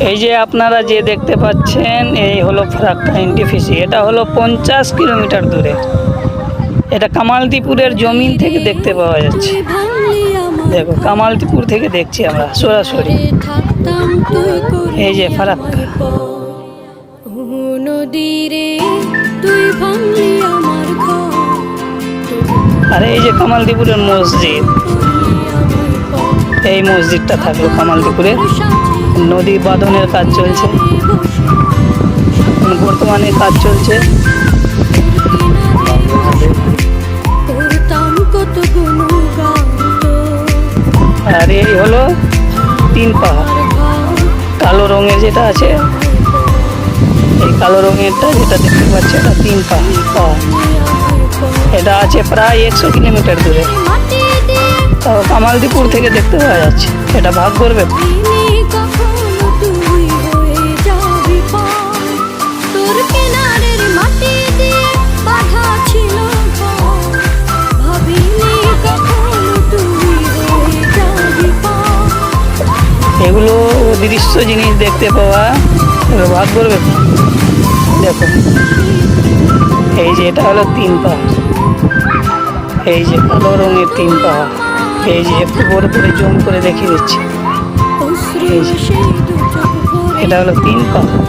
এই যে আপনারা যে দেখতে পাচ্ছেন এই হলো ফারাক্কা এনটিপিসি। এটা হলো 50 কিলোমিটার দূরে। এটা কামালদীপুরের জমিন থেকে দেখতে পাওয়া যাচ্ছে। দেখো কামালদীপুর থেকে দেখছি আমরা সরাসরি। এই যে ফারাক্কা। আর এই যে কামালদীপুরের মসজিদ। এই মসজিদটা থাকলো কামালদীপুরে। নদী বাঁধনের কাজ চলছে, বর্তমানে কাজ চলছে। আর এই হলো 3 পাহাড়। কালো রঙের যেটা আছে, এই কালো রঙেরটা যেটা দেখতে পাচ্ছি এটা 3 পাহাড়। এটা আছে প্রায় 100 কিলোমিটার দূরে। তাও কামালদীপুর থেকে দেখতে পাওয়া যাচ্ছে। এটা ভাগ্যর ব্যাপার। এগুলো দৃশ্য জিনিস দেখতে পাওয়া ভাগ্যর ব্যাপার। দেখো এই যে এটা হলো 3 পাহাড়। এই যে কালো রঙের 3 পাহাড়। এই যে একটু বড় করে জুম করে দেখিয়ে দিচ্ছি। এটা হলো 3 পাহাড়।